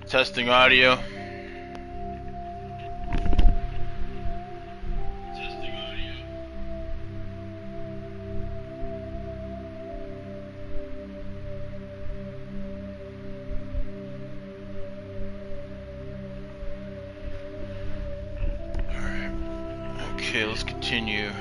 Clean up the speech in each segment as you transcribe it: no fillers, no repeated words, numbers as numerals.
Testing audio. Alright. Okay, let's continue.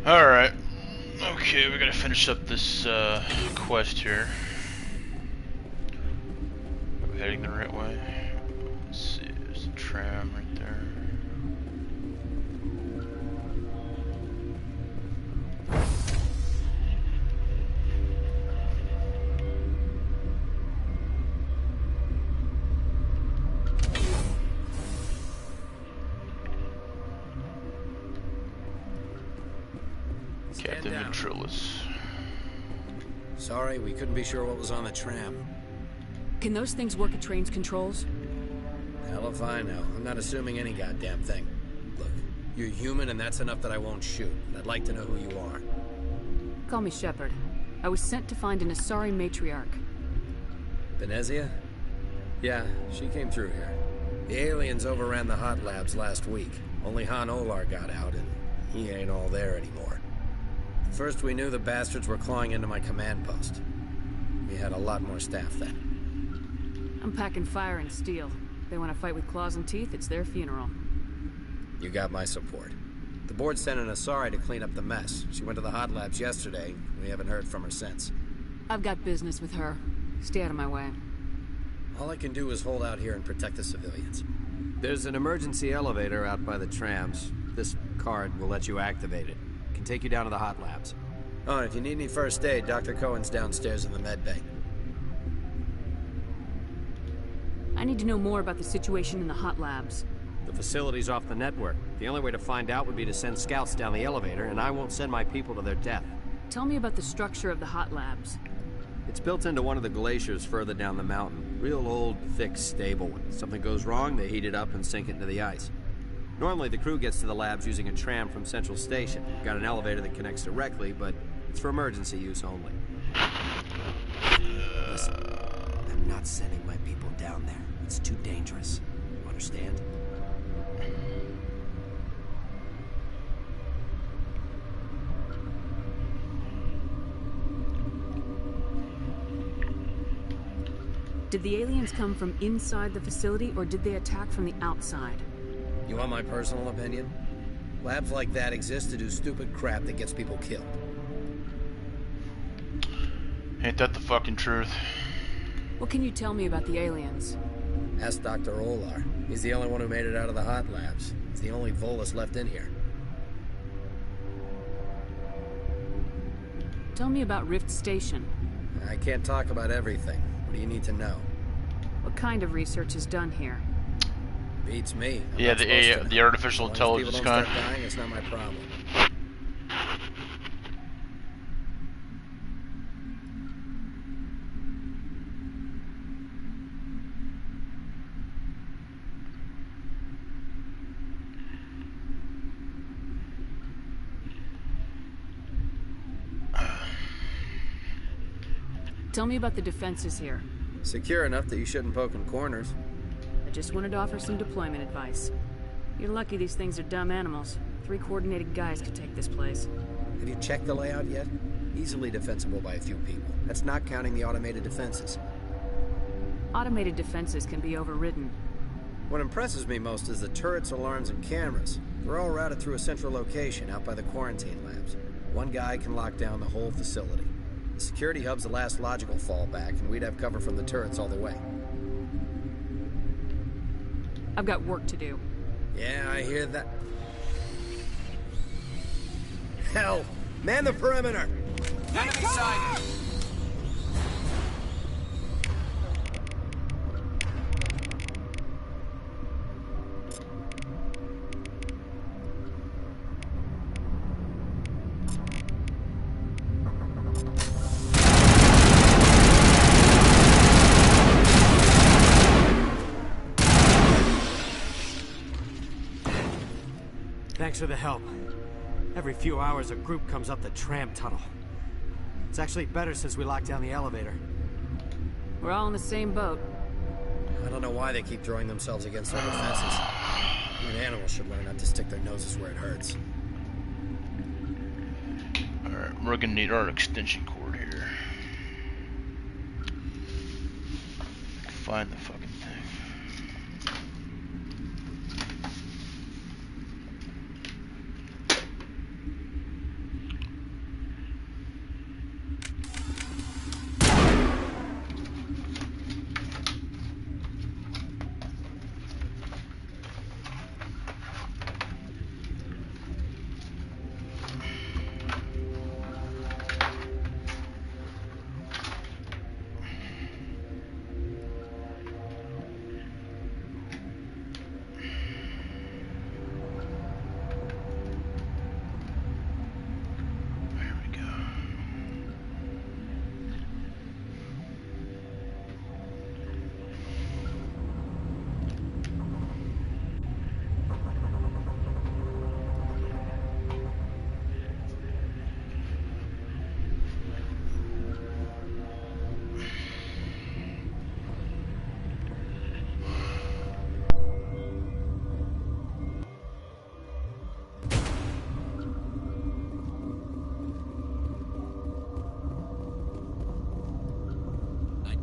Alright. Okay, we gotta finish up this quest here. Are we heading the right way? Let's see, there's a tram right there. Captain Ventriloquist. Sorry, we couldn't be sure what was on the tram. Can those things work at train's controls? Hell if I know. I'm not assuming any goddamn thing. Look, you're human and that's enough that I won't shoot. And I'd like to know who you are. Call me Shepard. I was sent to find an Asari matriarch. Benezia? Yeah, she came through here. The aliens overran the hot labs last week. Only Han Olar got out and he ain't all there anymore. First we knew the bastards were clawing into my command post. We had a lot more staff then. I'm packing fire and steel. They want to fight with claws and teeth, it's their funeral. You got my support. The board sent an Asari to clean up the mess. She went to the hot labs yesterday. We haven't heard from her since. I've got business with her. Stay out of my way. All I can do is hold out here and protect the civilians. There's an emergency elevator out by the trams. This card will let you activate it. Can take you down to the hot labs. Oh, and if you need any first aid, Dr. Cohen's downstairs in the med bay. I need to know more about the situation in the hot labs. The facility's off the network. The only way to find out would be to send scouts down the elevator, and I won't send my people to their death. Tell me about the structure of the hot labs. It's built into one of the glaciers further down the mountain. Real old, thick, stable. When something goes wrong, they heat it up and sink it into the ice. Normally, the crew gets to the labs using a tram from Central Station. Got an elevator that connects directly, but it's for emergency use only. Listen, I'm not sending my people down there. It's too dangerous. You understand? Did the aliens come from inside the facility, or did they attack from the outside? You want my personal opinion? Labs like that exist to do stupid crap that gets people killed. Ain't that the fucking truth? What can you tell me about the aliens? Ask Dr. Olar. He's the only one who made it out of the hot labs. He's the only Volus left in here. Tell me about Rift Station. I can't talk about everything. What do you need to know? What kind of research is done here? Beats me. I'm Yeah, not supposed to know. the artificial As long as intelligence people don't kind. start dying, it's not my problem. Tell me about the defenses here. Secure enough that you shouldn't poke in corners. I just wanted to offer some deployment advice. You're lucky these things are dumb animals. 3 coordinated guys could take this place. Have you checked the layout yet? Easily defensible by a few people. That's not counting the automated defenses. Automated defenses can be overridden. What impresses me most is the turrets, alarms, and cameras. They're all routed through a central location out by the quarantine labs. One guy can lock down the whole facility. The security hub's the last logical fallback, and we'd have cover from the turrets all the way. I've got work to do. Yeah, I hear that. Hell! Man the perimeter! Enemy sighted! Thanks for the help. Every few hours, a group comes up the tram tunnel. It's actually better since we locked down the elevator. We're all in the same boat. I don't know why they keep throwing themselves against our defenses. Even animals should learn not to stick their noses where it hurts. Alright, we're gonna need our extension cord here. Find the fucking thing.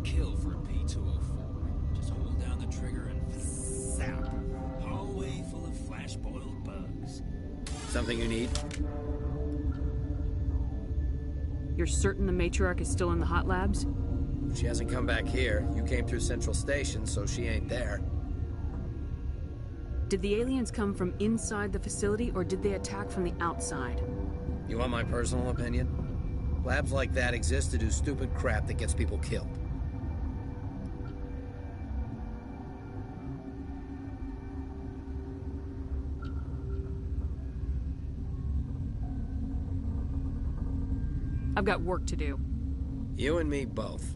Kill for P-204. Just hold down the trigger and zap. Hallway full of flash-boiled bugs. Something you need? You're certain the matriarch is still in the hot labs? She hasn't come back here. You came through Central Station, so she ain't there. Did the aliens come from inside the facility, or did they attack from the outside? You want my personal opinion? Labs like that exist to do stupid crap that gets people killed. I've got work to do. You and me both.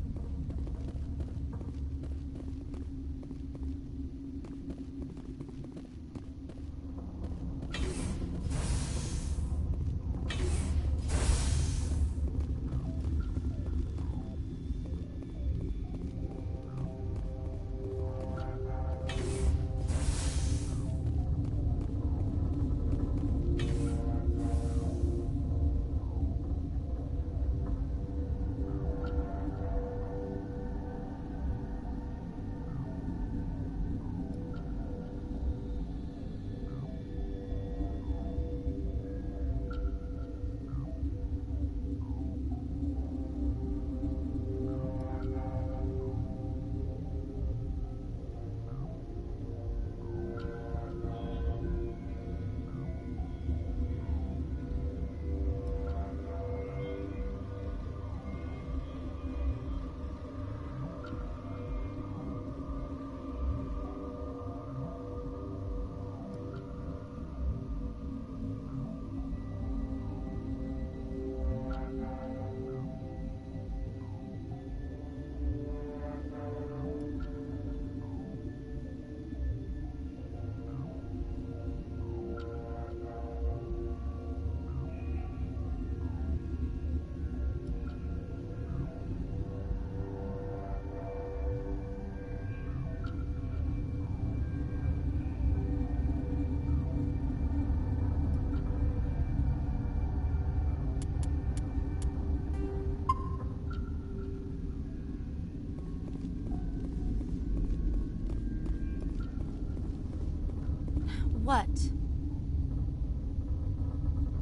What?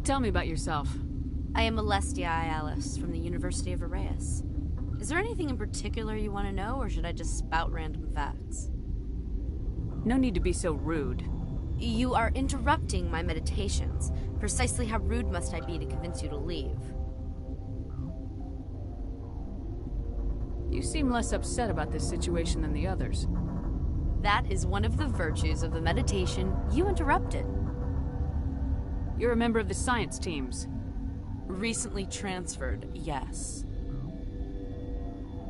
Tell me about yourself. I am Alestia Ayalis from the University of Arraeus. Is there anything in particular you want to know, or should I just spout random facts? No need to be so rude. You are interrupting my meditations. Precisely how rude must I be to convince you to leave? You seem less upset about this situation than the others. That is one of the virtues of the meditation you interrupted. You're a member of the science teams. Recently transferred, yes.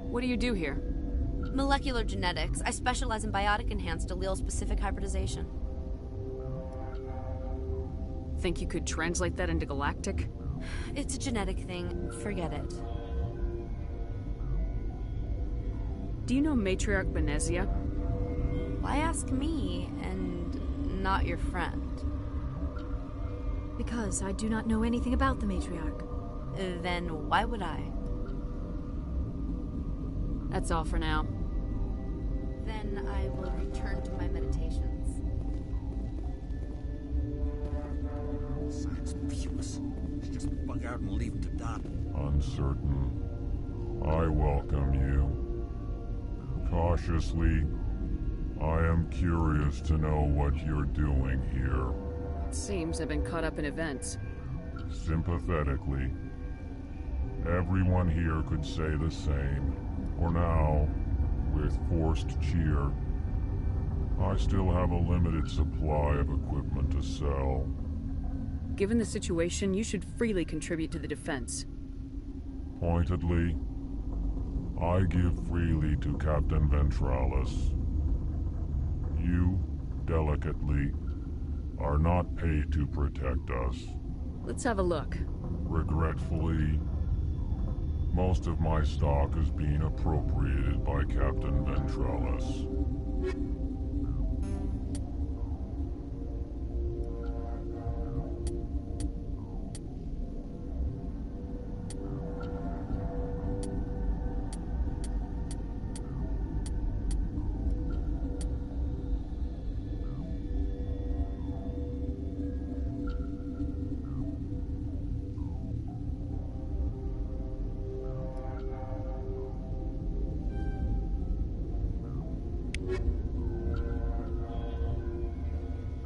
What do you do here? Molecular genetics. I specialize in biotic-enhanced allele-specific hybridization. Think you could translate that into galactic? It's a genetic thing. Forget it. Do you know Matriarch Benezia? Why ask me and not your friend? Because I do not know anything about the Matriarch. Then why would I? That's all for now. Then I will return to my meditations. Science useless. Just bug out and leave him to die. Uncertain. I welcome you. Cautiously, I am curious to know what you're doing here. It seems I've been caught up in events. Sympathetically, everyone here could say the same. For now, with forced cheer, I still have a limited supply of equipment to sell. Given the situation, you should freely contribute to the defense. Pointedly, I give freely to Captain Ventralis. You, delicately, are not paid to protect us. Let's have a look. Regretfully, most of my stock is being appropriated by Captain Ventralis.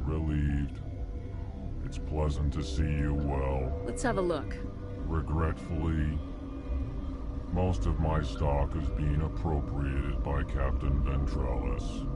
Relieved. It's pleasant to see you well. Let's have a look. Regretfully, most of my stock is being appropriated by Captain Ventralis.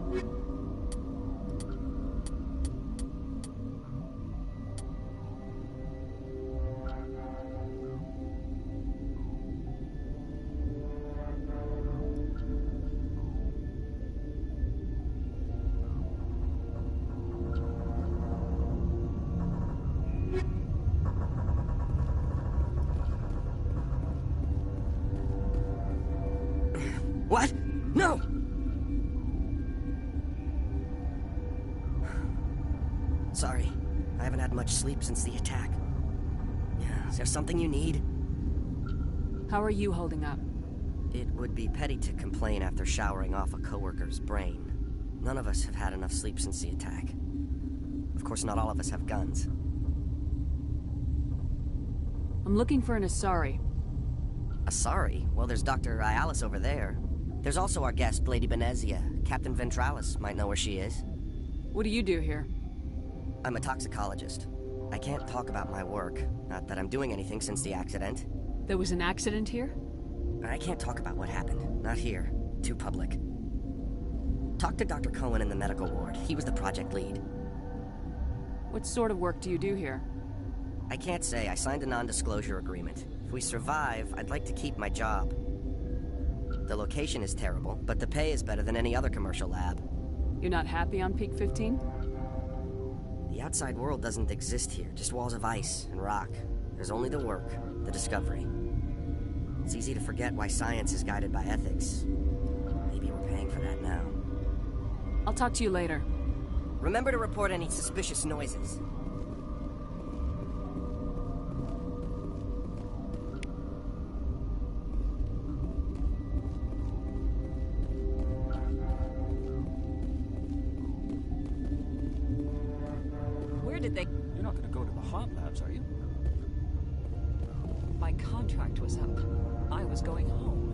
What? No! Sorry, I haven't had much sleep since the attack. Is there something you need? How are you holding up? It would be petty to complain after showering off a coworker's brain. None of us have had enough sleep since the attack. Of course, not all of us have guns. I'm looking for an Asari. Asari? Well, there's Dr. Ayalis over there. There's also our guest, Lady Benezia. Captain Ventralis might know where she is. What do you do here? I'm a toxicologist. I can't talk about my work. Not that I'm doing anything since the accident. There was an accident here? I can't talk about what happened. Not here. Too public. Talk to Dr. Cohen in the medical ward. He was the project lead. What sort of work do you do here? I can't say. I signed a non-disclosure agreement. If we survive, I'd like to keep my job. The location is terrible, but the pay is better than any other commercial lab. You're not happy on Peak 15? The outside world doesn't exist here, just walls of ice and rock. There's only the work, the discovery. It's easy to forget why science is guided by ethics. Maybe we're paying for that now. I'll talk to you later. Remember to report any suspicious noises. Where did they... You're not gonna go to the hot labs, are you? My contract was up. I was going home.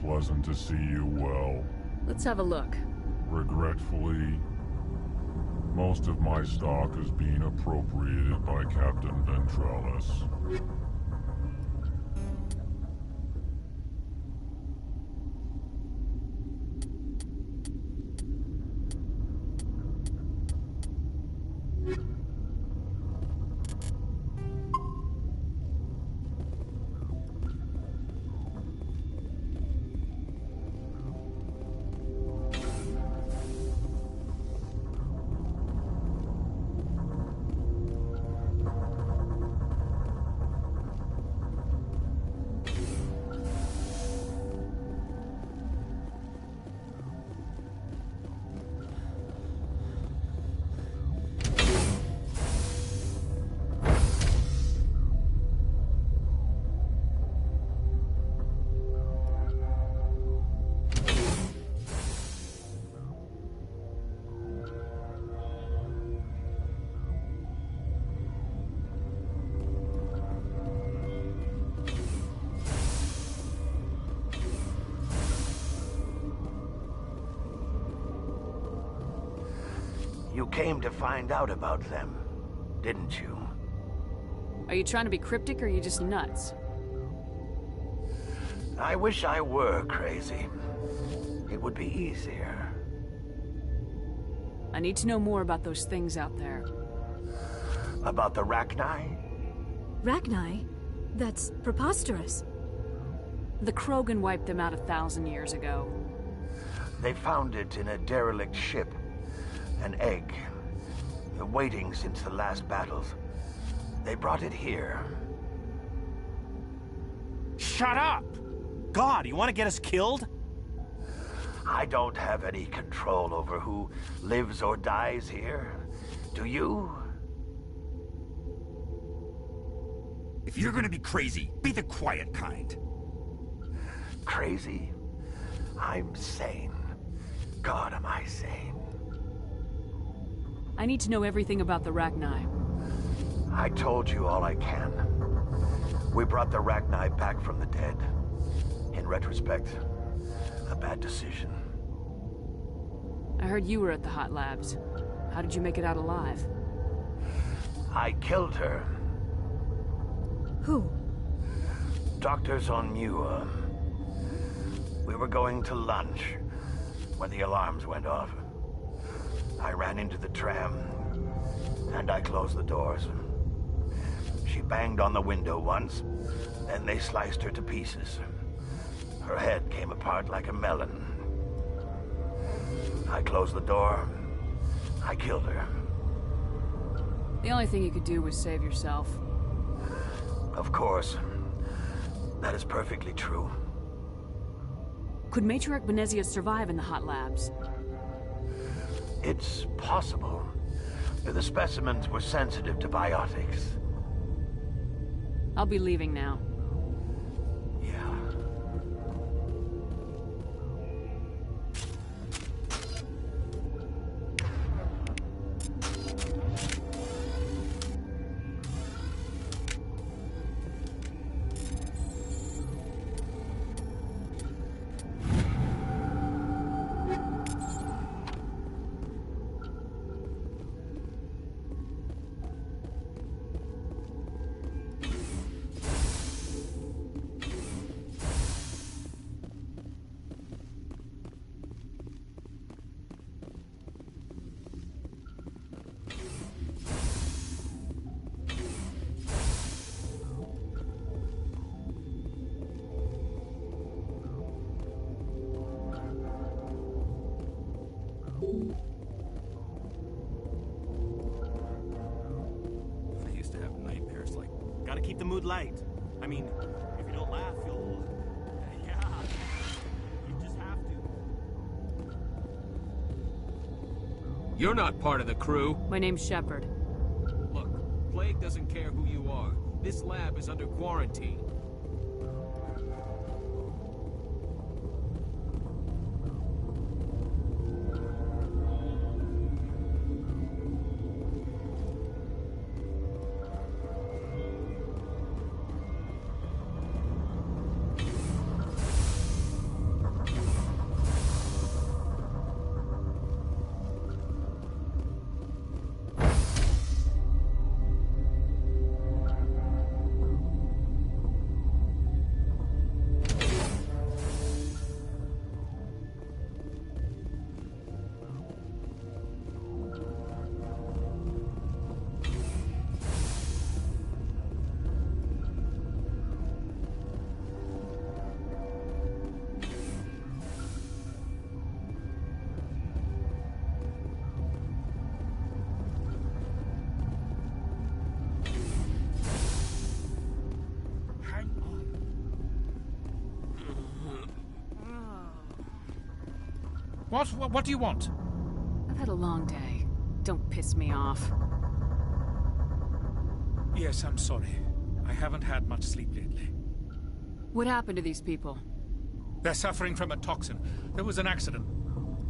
Pleasant to see you well. Let's have a look. Regretfully, most of my stock is being appropriated by Captain Ventralis. You came to find out about them, didn't you? Are you trying to be cryptic or are you just nuts? I wish I were crazy. It would be easier. I need to know more about those things out there. About the Rachni? Rachni? That's preposterous. The Krogan wiped them out 1,000 years ago. They found it in a derelict ship. An egg. Waiting since the last battles. They brought it here. Shut up! God, you want to get us killed? I don't have any control over who lives or dies here. Do you? If you're gonna be crazy, be the quiet kind. Crazy? I'm sane. God, am I sane? I need to know everything about the Rachni. I told you all I can. We brought the Rachni back from the dead. In retrospect, a bad decision. I heard you were at the Hot Labs. How did you make it out alive? I killed her. Who? Doctors on Muir. We were going to lunch when the alarms went off. I ran into the tram, and I closed the doors. She banged on the window once, then they sliced her to pieces. Her head came apart like a melon. I closed the door. I killed her. The only thing you could do was save yourself. Of course. That is perfectly true. Could Matriarch Benezia survive in the Hot Labs? It's possible. The specimens were sensitive to biotics. I'll be leaving now. I used to have nightmares like, gotta keep the mood light. I mean, if you don't laugh, you'll... Yeah, you just have to. You're not part of the crew. My name's Shepard. Look, Plague doesn't care who you are. This lab is under quarantine. What do you want? I've had a long day. Don't piss me off. Yes, I'm sorry. I haven't had much sleep lately. What happened to these people? They're suffering from a toxin. There was an accident.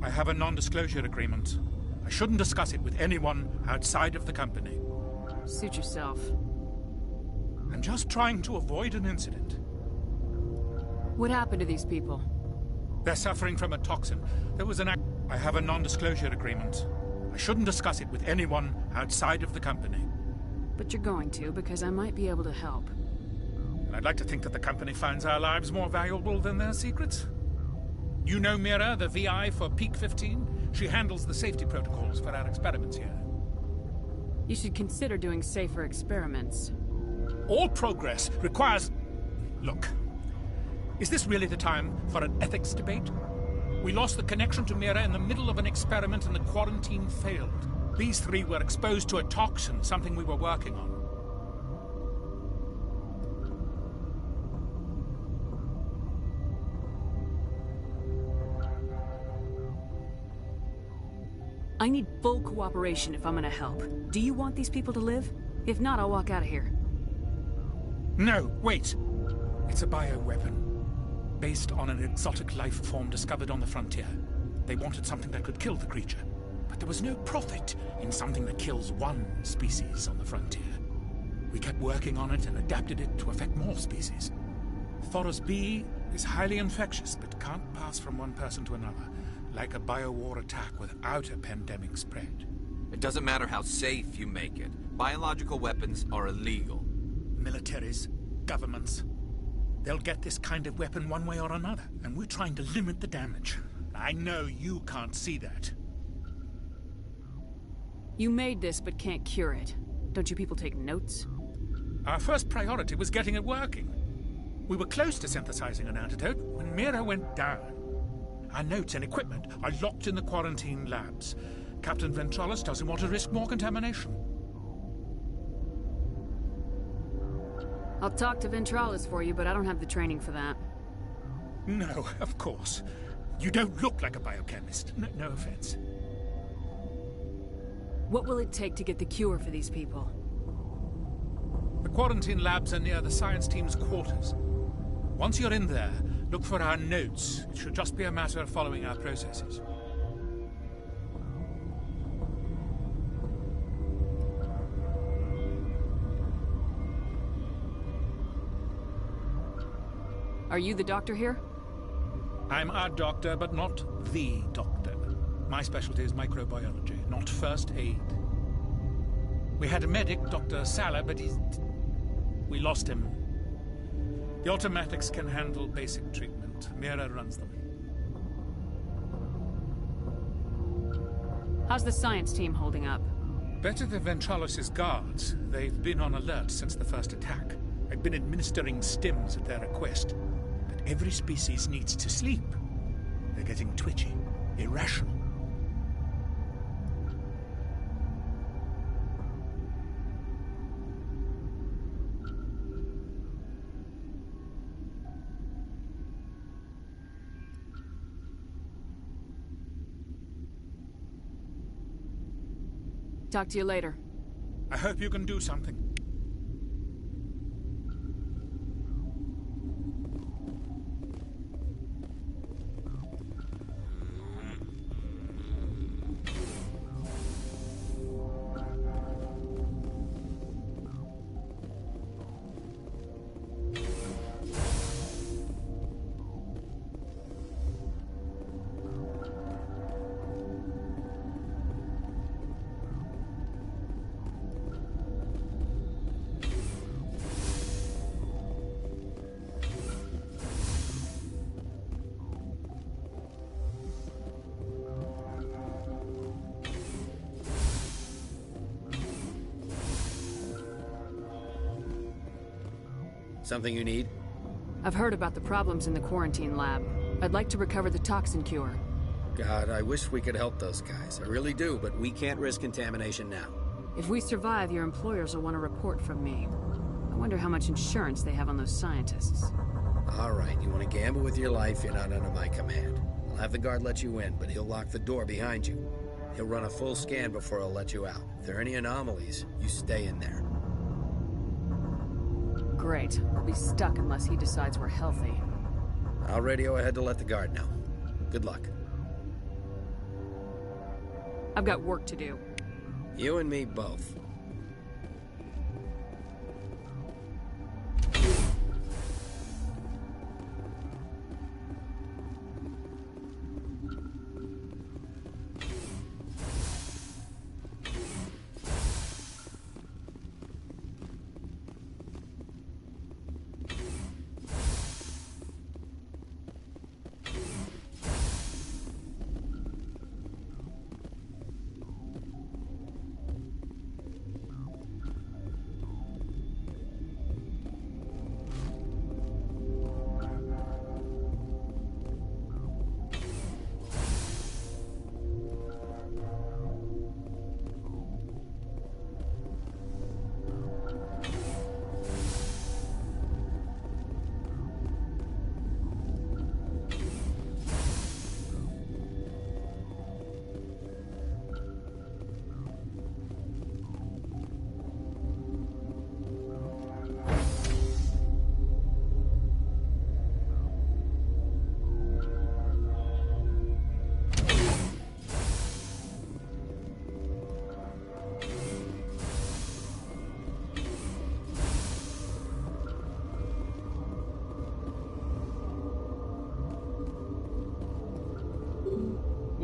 I have a non-disclosure agreement. I shouldn't discuss it with anyone outside of the company. Suit yourself. I'm just trying to avoid an incident. What happened to these people? They're suffering from a toxin. There was an I have a non-disclosure agreement. I shouldn't discuss it with anyone outside of the company. But you're going to, because I might be able to help. And I'd like to think that the company finds our lives more valuable than their secrets. You know Mira, the VI for Peak 15? She handles the safety protocols for our experiments here. You should consider doing safer experiments. All progress requires... Look, is this really the time for an ethics debate? We lost the connection to Mira in the middle of an experiment and the quarantine failed. These three were exposed to a toxin, something we were working on. I need full cooperation if I'm gonna help. Do you want these people to live? If not, I'll walk out of here. No, wait. It's a bioweapon. Based on an exotic life form discovered on the frontier. They wanted something that could kill the creature. But there was no profit in something that kills one species on the frontier. We kept working on it and adapted it to affect more species. Thoros B is highly infectious, but can't pass from one person to another, like a biowar attack without a pandemic spread. It doesn't matter how safe you make it. Biological weapons are illegal. Militaries, governments, they'll get this kind of weapon one way or another, and we're trying to limit the damage. I know you can't see that. You made this, but can't cure it. Don't you people take notes? Our first priority was getting it working. We were close to synthesizing an antidote when Mira went down. Our notes and equipment are locked in the quarantine labs. Captain Ventralis doesn't want to risk more contamination. I'll talk to Ventralis for you, but I don't have the training for that. No, of course. You don't look like a biochemist. No offense. What will it take to get the cure for these people? The quarantine labs are near the science team's quarters. Once you're in there, look for our notes. It should just be a matter of following our processes. Are you the doctor here? I'm a doctor, but not the doctor. My specialty is microbiology, not first aid. We had a medic, Dr. Sala, but we lost him. The automatics can handle basic treatment. Mira runs them. How's the science team holding up? Better than Ventralis' guards. They've been on alert since the first attack. I've been administering stims at their request. But every species needs to sleep. They're getting twitchy, irrational. Talk to you later. I hope you can do something. Something you need? I've heard about the problems in the quarantine lab. I'd like to recover the toxin cure. God, I wish we could help those guys. I really do, but we can't risk contamination now. If we survive, your employers will want a report from me. I wonder how much insurance they have on those scientists. All right, you want to gamble with your life, you're not under my command. I'll have the guard let you in, but he'll lock the door behind you. He'll run a full scan before he'll let you out. If there are any anomalies, you stay in there. Great. We'll be stuck unless he decides we're healthy. I'll radio ahead to let the guard know. Good luck. I've got work to do. You and me both.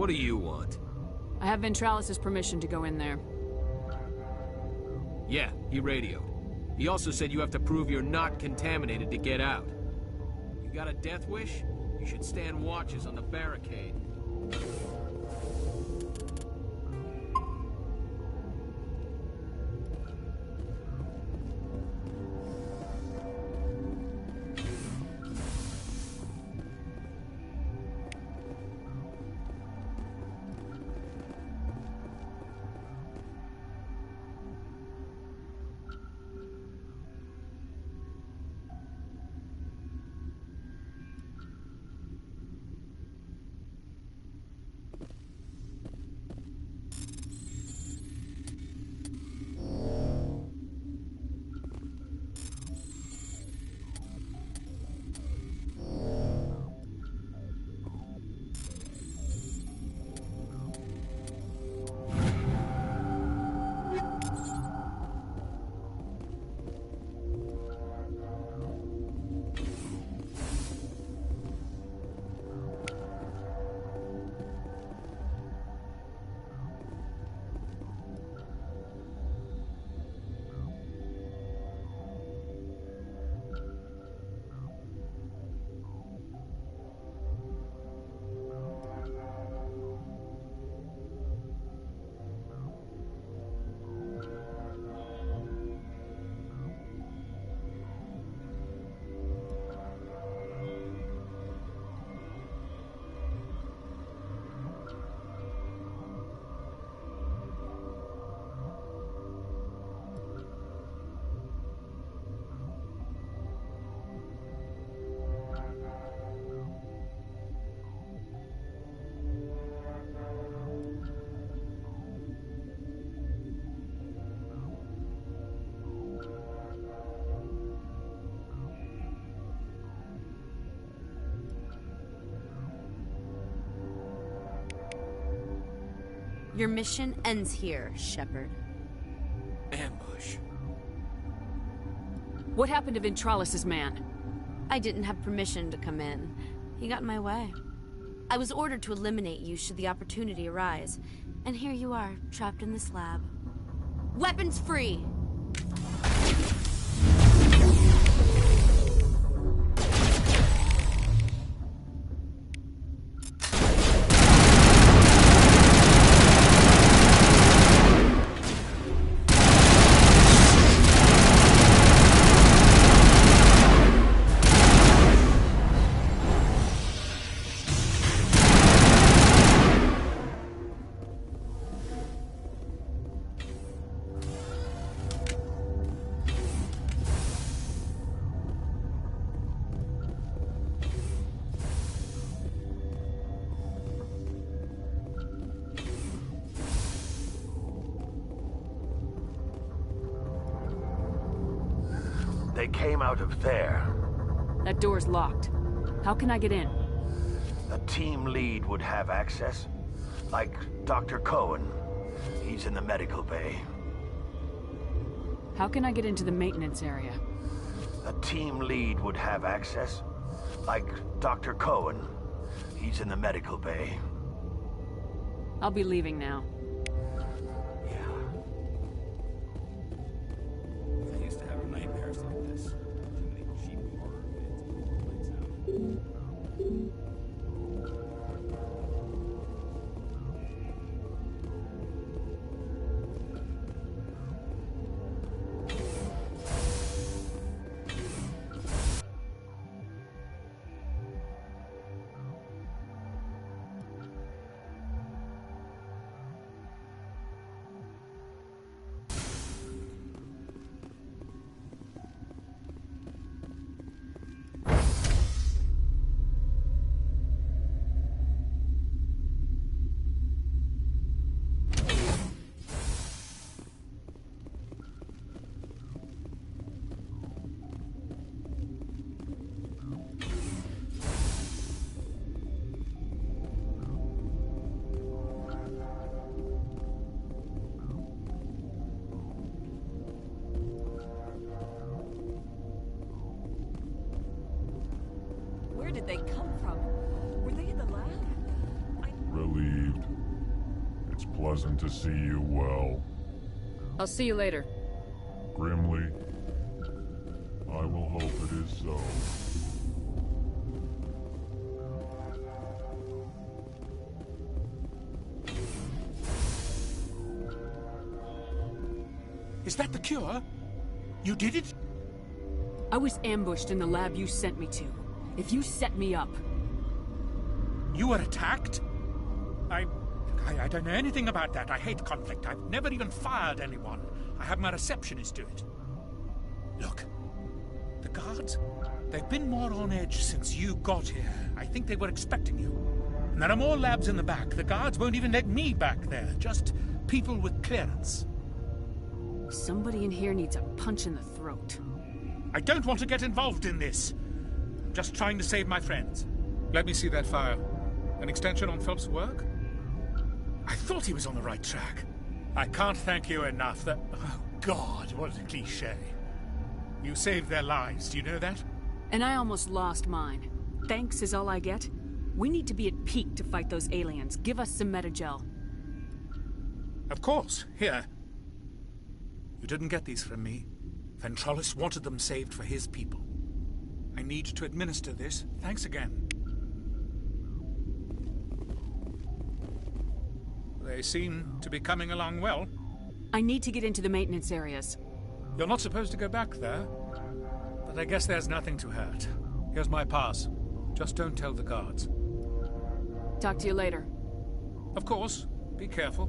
What do you want? I have Ventralis' permission to go in there. Yeah, he radioed. He also said you have to prove you're not contaminated to get out. You got a death wish? You should stand watches on the barricade. Your mission ends here, Shepard. Ambush. What happened to Ventralis' man? I didn't have permission to come in. He got in my way. I was ordered to eliminate you should the opportunity arise. And here you are, trapped in this lab. Weapons free! They came out of there. That door's locked. How can I get in? A team lead would have access. Like Dr. Cohen. He's in the medical bay. How can I get into the maintenance area? A team lead would have access. Like Dr. Cohen. He's in the medical bay. I'll be leaving now. I used to have nightmares like this. Too many cheap horror vids. Lights out. Where did they come from? Were they in the lab? relieved. It's pleasant to see you well. I'll see you later. Grimly, I will hope it is so. Is that the cure? You did it? I was ambushed in the lab you sent me to. If you set me up... You were attacked? I don't know anything about that. I hate conflict. I've never even fired anyone. I have my receptionist do it. Look, the guards, they've been more on edge since you got here. I think they were expecting you. And there are more labs in the back. The guards won't even let me back there. Just people with clearance. Somebody in here needs a punch in the throat. I don't want to get involved in this. I'm just trying to save my friends. Let me see that file. An extension on Phelps' work? I thought he was on the right track. I can't thank you enough that... Oh, God, what a cliché. You saved their lives, do you know that? And I almost lost mine. Thanks is all I get? We need to be at peak to fight those aliens. Give us some Metagel. Of course. Here. You didn't get these from me. Ventrolis wanted them saved for his people. I need to administer this. Thanks again. They seem to be coming along well. I need to get into the maintenance areas. You're not supposed to go back there, but I guess there's nothing to hurt. Here's my pass. Just don't tell the guards. Talk to you later. Of course. Be careful.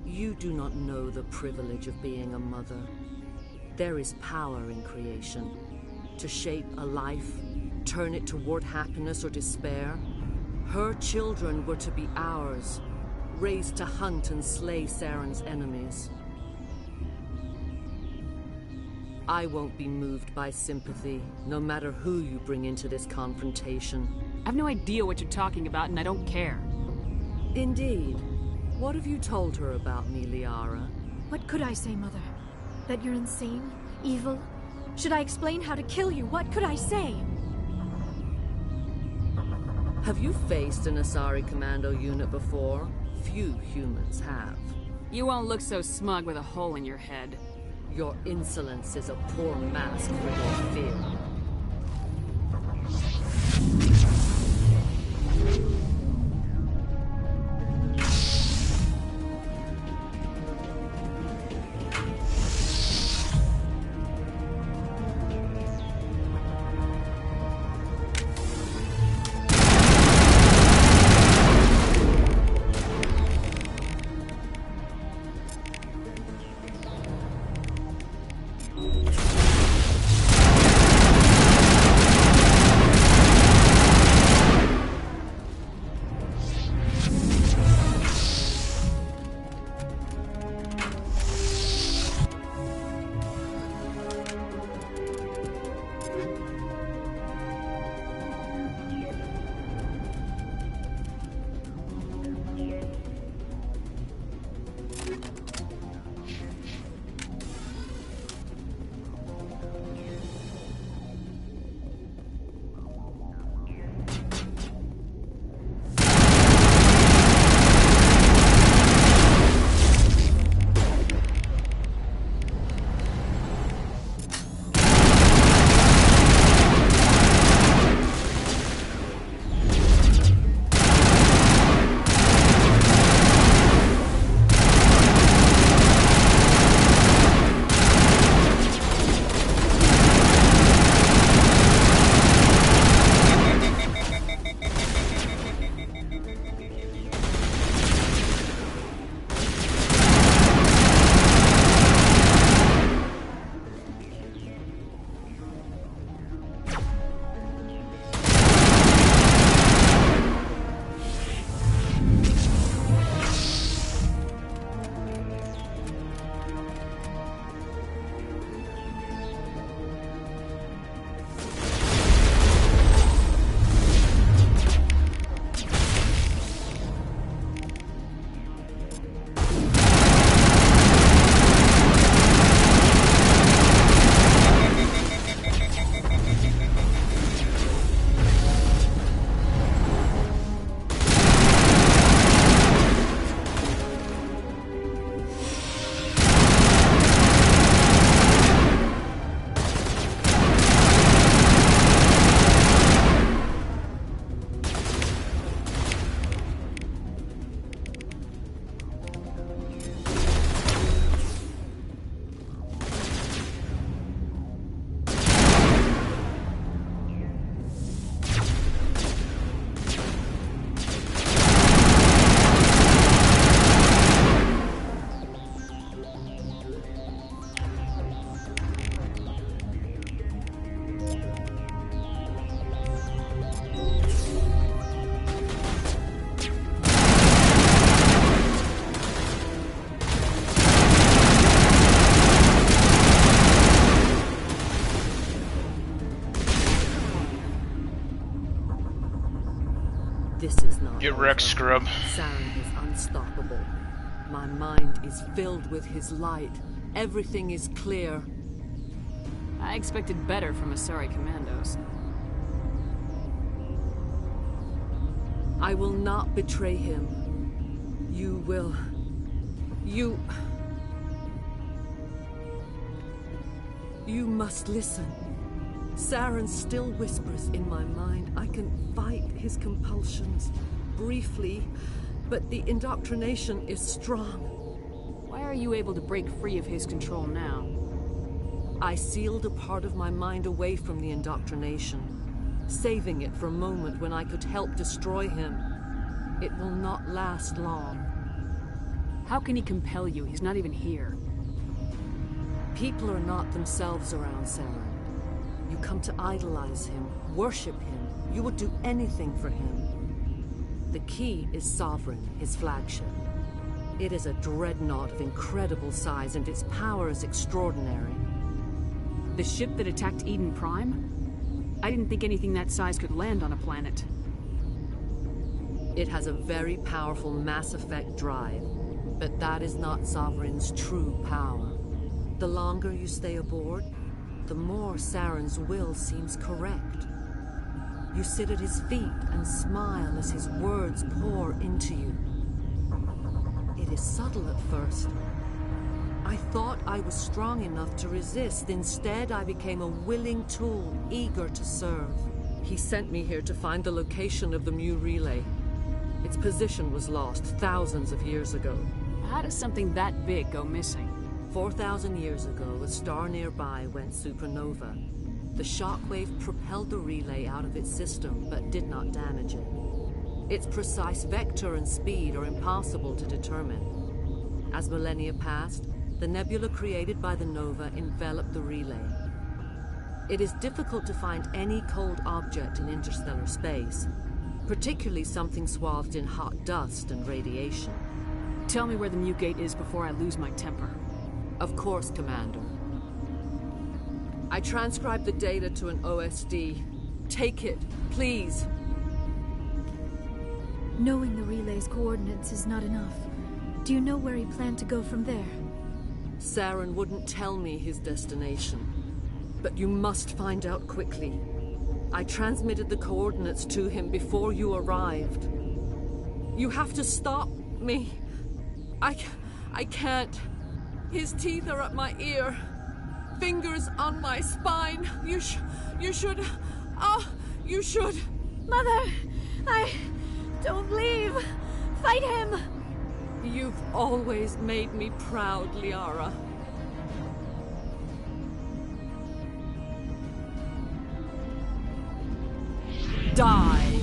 You do not know the privilege of being a mother. There is power in creation. To shape a life, turn it toward happiness or despair. Her children were to be ours, raised to hunt and slay Saren's enemies. I won't be moved by sympathy, no matter who you bring into this confrontation. I've no idea what you're talking about, and I don't care. Indeed. What have you told her about me, Liara? What could I say, Mother? That you're insane? Evil? Should I explain how to kill you? What could I say? Have you faced an Asari commando unit before? Few humans have. You won't look so smug with a hole in your head. Your insolence is a poor mask for your fear. This is not Get wrecked, scrub. Saren is unstoppable. My mind is filled with his light. Everything is clear. I expected better from Asari commandos. I will not betray him. You will. You must listen. Saren still whispers in my mind. I can fight his compulsions briefly, but the indoctrination is strong. Why are you able to break free of his control now? I sealed a part of my mind away from the indoctrination, saving it for a moment when I could help destroy him. It will not last long. How can he compel you? He's not even here. People are not themselves around Saren. You come to idolize him, worship him. You will do anything for him. The key is Sovereign, his flagship. It is a dreadnought of incredible size, and its power is extraordinary. The ship that attacked Eden Prime? I didn't think anything that size could land on a planet. It has a very powerful Mass Effect drive, but that is not Sovereign's true power. The longer you stay aboard, the more Saren's will seems correct. You sit at his feet and smile as his words pour into you. It is subtle at first. I thought I was strong enough to resist. Instead, I became a willing tool, eager to serve. He sent me here to find the location of the Mu relay. Its position was lost thousands of years ago. How does something that big go missing? 4,000 years ago, a star nearby went supernova. The shockwave propelled the relay out of its system, but did not damage it. Its precise vector and speed are impossible to determine. As millennia passed, the nebula created by the nova enveloped the relay. It is difficult to find any cold object in interstellar space, particularly something swathed in hot dust and radiation. Tell me where the Mu Gate is before I lose my temper. Of course, Commander. I transcribed the data to an OSD. Take it, please. Knowing the relay's coordinates is not enough. Do you know where he planned to go from there? Saren wouldn't tell me his destination. But you must find out quickly. I transmitted the coordinates to him before you arrived. You have to stop me. I can't. His teeth are at my ear. Fingers on my spine. You should... you should... Mother! Don't leave! Fight him! You've always made me proud, Liara. Die!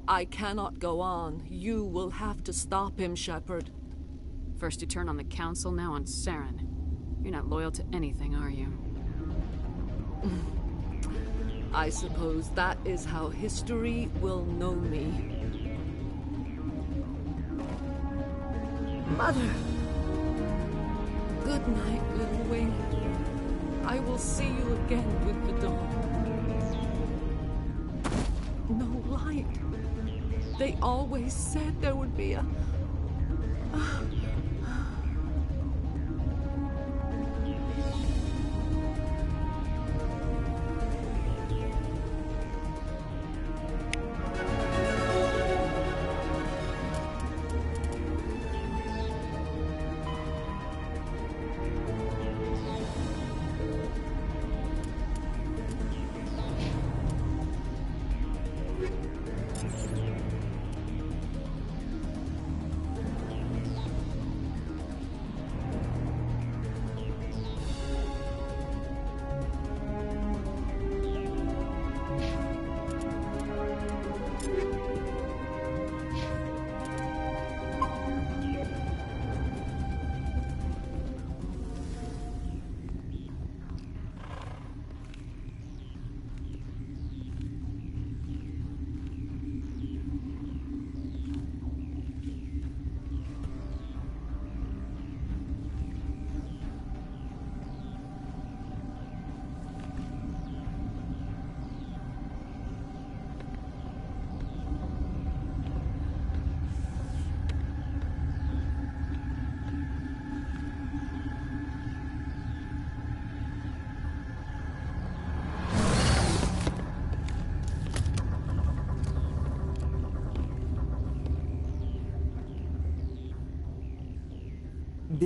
I cannot go on. You will have to stop him, Shepard. First you turn on the Council, now on Saren. You're not loyal to anything, are you? I suppose that is how history will know me. Mother! Good night, little wing. I will see you again with the dawn. No light. They always said there would be a...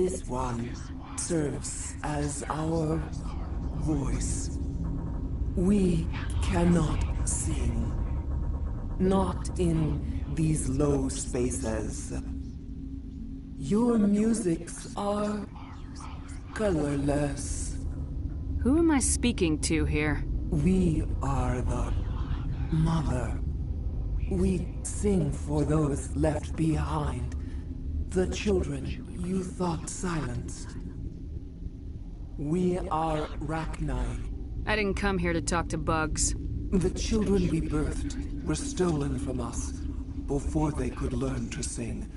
This one serves as our voice. We cannot sing. Not in these low spaces. Your musics are colorless. Who am I speaking to here? We are the Mother. We sing for those left behind. The children you thought silenced. We are Rachni. I didn't come here to talk to bugs. The children we birthed were stolen from us before they could learn to sing.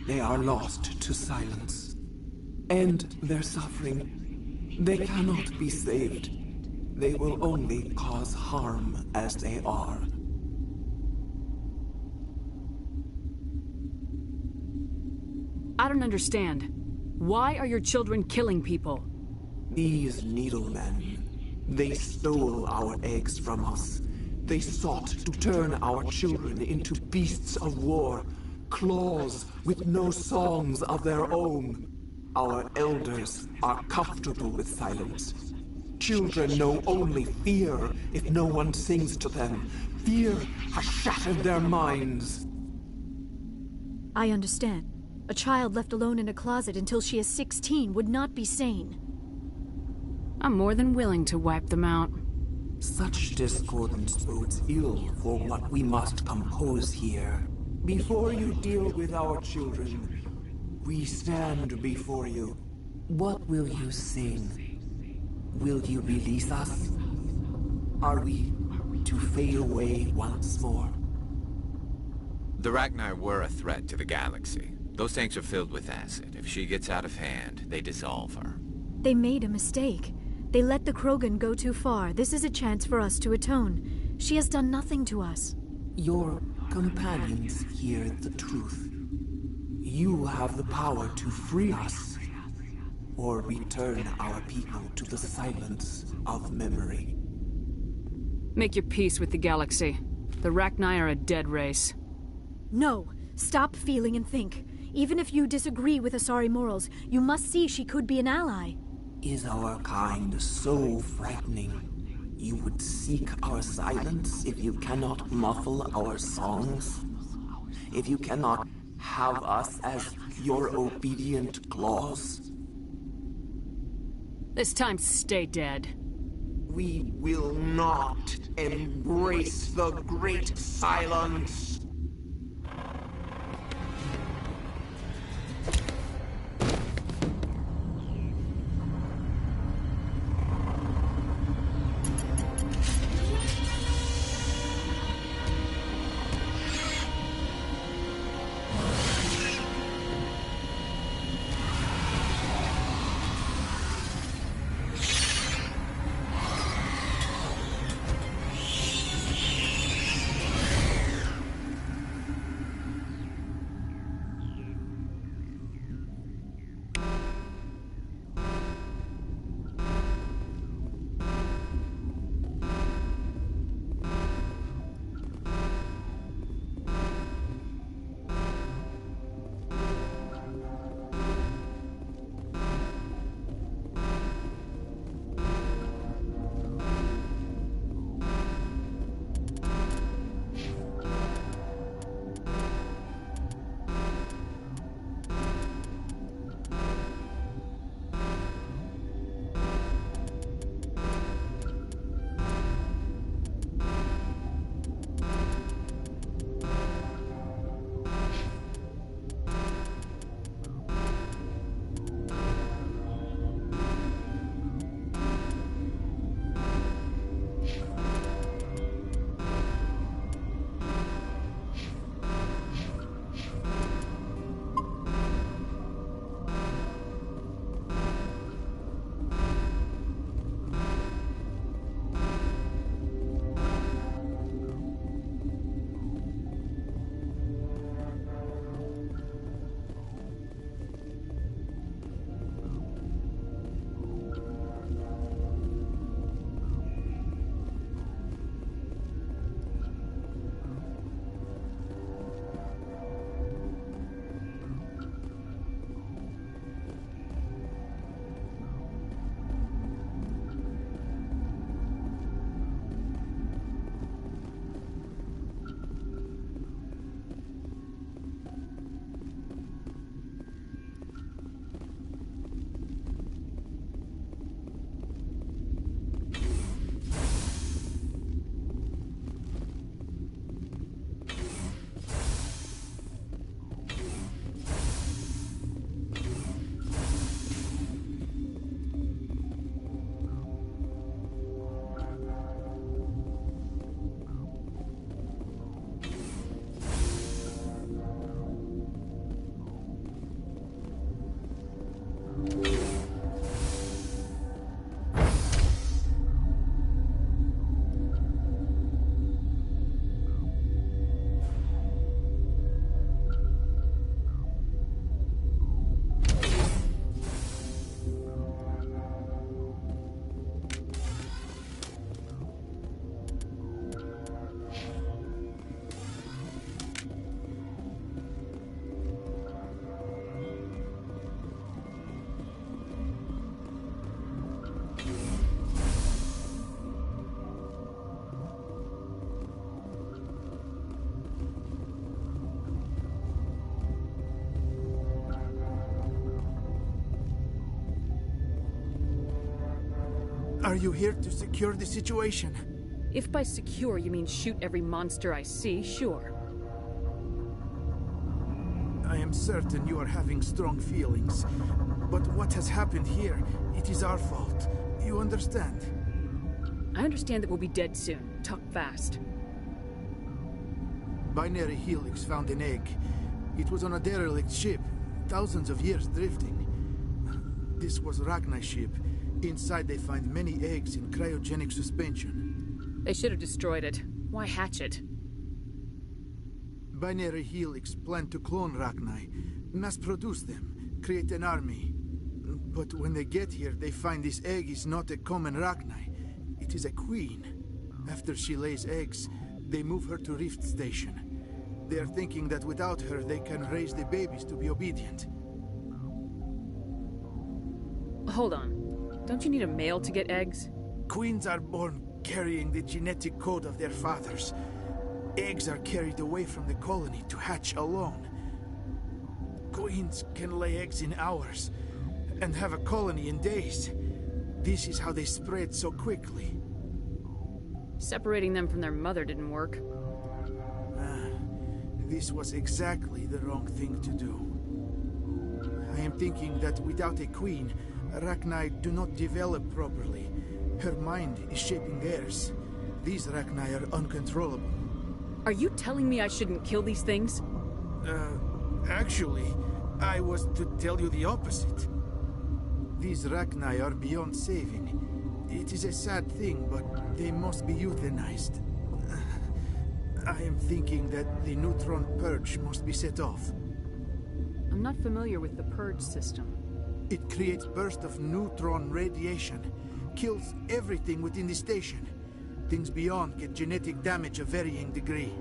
They are lost to silence. And their suffering, they cannot be saved. They will only cause harm as they are. I don't understand. Why are your children killing people? These needlemen, they stole our eggs from us. They sought to turn our children into beasts of war, claws with no songs of their own. Our elders are comfortable with silence. Children know only fear if no one sings to them. Fear has shattered their minds. I understand. A child left alone in a closet until she is 16 would not be sane. I'm more than willing to wipe them out. Such discordance bodes ill for what we must compose here. Before you deal with our children, we stand before you. What will you sing? Will you release us? Are we to fade away once more? The Rachni were a threat to the galaxy. Those tanks are filled with acid. If she gets out of hand, they dissolve her. They made a mistake. They let the Krogan go too far. This is a chance for us to atone. She has done nothing to us. Your companions hear the truth. You have the power to free us, or return our people to the silence of memory. Make your peace with the galaxy. The Rachni are a dead race. No. Stop feeling and think. Even if you disagree with Asari morals, you must see she could be an ally. Is our kind so frightening? You would seek our silence if you cannot muffle our songs? If you cannot have us as your obedient claws? This time, stay dead. We will not embrace the great silence. Are you here to secure the situation? If by secure you mean shoot every monster I see, sure. I am certain you are having strong feelings. But what has happened here, it is our fault. You understand? I understand that we'll be dead soon. Talk fast. Binary Helix found an egg. It was on a derelict ship, thousands of years drifting. This was Rachni's ship. Inside they find many eggs in cryogenic suspension. They should have destroyed it. Why hatch it? Binary Helix planned to clone Rachni, mass-produce them, create an army. But when they get here, they find this egg is not a common Rachni. It is a queen. After she lays eggs, they move her to Rift Station. They are thinking that without her, they can raise the babies to be obedient. Hold on. Don't you need a male to get eggs? Queens are born carrying the genetic code of their fathers. Eggs are carried away from the colony to hatch alone. Queens can lay eggs in hours and have a colony in days. This is how they spread so quickly. Separating them from their mother didn't work. This was exactly the wrong thing to do. I am thinking that without a queen, Rachni do not develop properly. Her mind is shaping theirs. These Rachni are uncontrollable. Are you telling me I shouldn't kill these things? Actually, I was to tell you the opposite. These Rachni are beyond saving. It is a sad thing, but they must be euthanized. I am thinking that the neutron purge must be set off. I'm not familiar with the purge system. It creates bursts of neutron radiation, kills everything within the station. Things beyond get genetic damage of varying degree.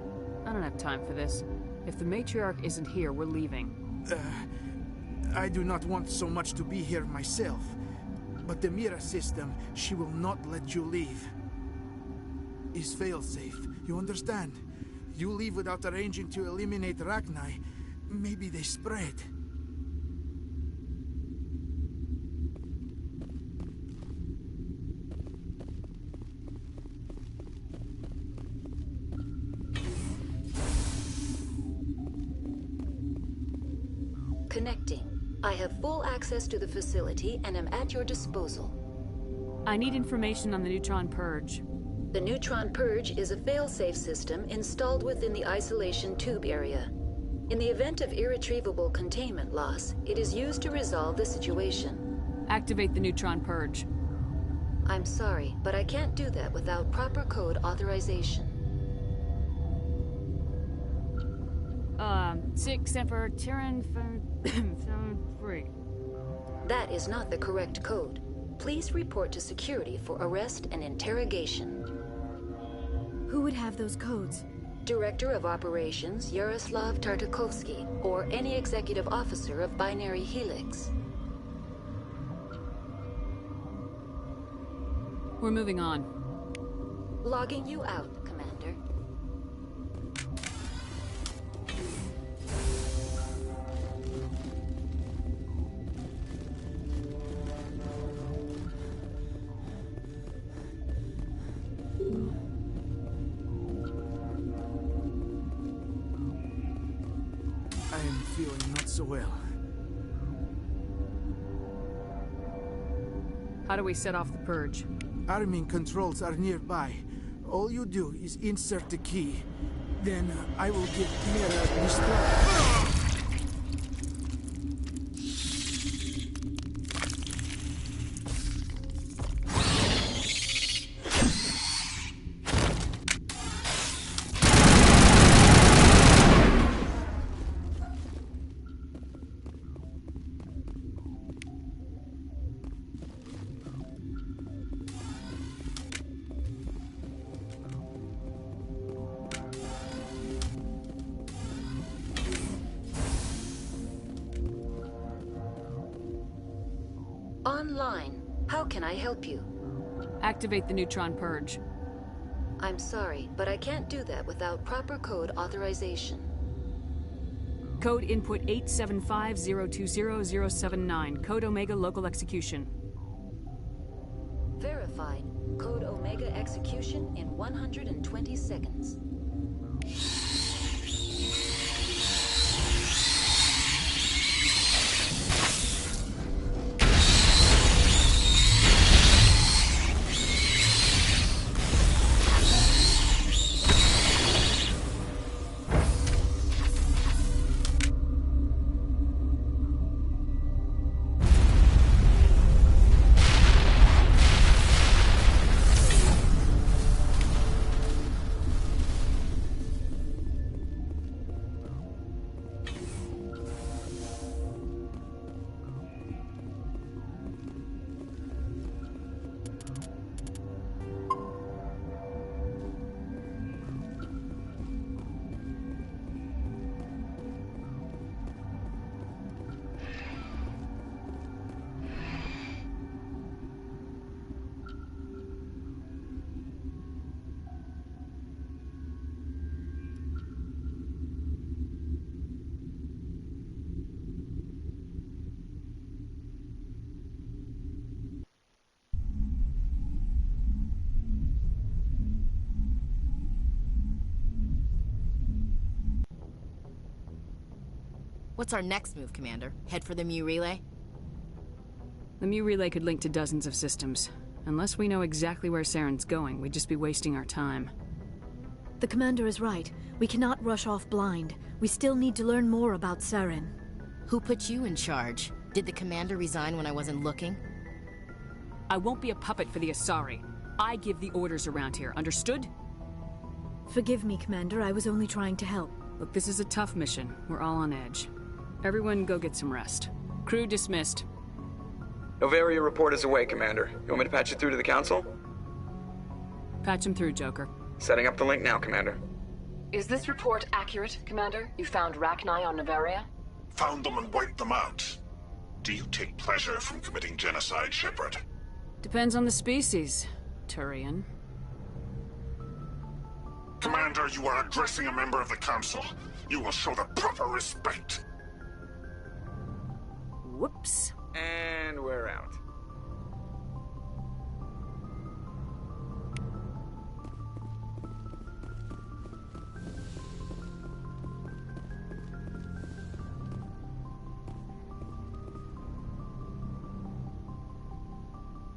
I don't have time for this. If the matriarch isn't here, we're leaving. I do not want so much to be here myself. But the Mira system, she will not let you leave. Is fail-safe, you understand? You leave without arranging to eliminate Rachni, maybe they spread. Connecting. I have full access to the facility and am at your disposal. I need information on the neutron purge. The neutron purge is a fail-safe system installed within the isolation tube area. In the event of irretrievable containment loss, it is used to resolve the situation. Activate the neutron purge. I'm sorry, but I can't do that without proper code authorization. 6 Emperor Tyrann 3. That is not the correct code. Please report to security for arrest and interrogation. Who would have those codes? Director of Operations Yaroslav Tartakovsky, or any executive officer of Binary Helix. We're moving on. Logging you out, Commander. I am feeling not so well. How do we set off the purge? Arming controls are nearby. All you do is insert the key. Then I will give Mira the start. Online. How can I help you? Activate the neutron purge. I'm sorry, but I can't do that without proper code authorization. Code input 875020079. Code Omega local execution. Verify. verified. Code Omega execution in 120 seconds. What's our next move, Commander? Head for the Mu Relay? The Mu Relay could link to dozens of systems. Unless we know exactly where Saren's going, we'd just be wasting our time. The Commander is right. We cannot rush off blind. We still need to learn more about Saren. Who put you in charge? Did the Commander resign when I wasn't looking? I won't be a puppet for the Asari. I give the orders around here, understood? Forgive me, Commander. I was only trying to help. Look, this is a tough mission. We're all on edge. Everyone go get some rest. Crew dismissed. Noveria report is away, Commander. You want me to patch you through to the Council? Patch him through, Joker. Setting up the link now, Commander. Is this report accurate, Commander? You found Rachni on Noveria? Found them and wiped them out. Do you take pleasure from committing genocide, Shepard? Depends on the species, Turian. Commander, you are addressing a member of the Council. You will show the proper respect. Whoops. And we're out.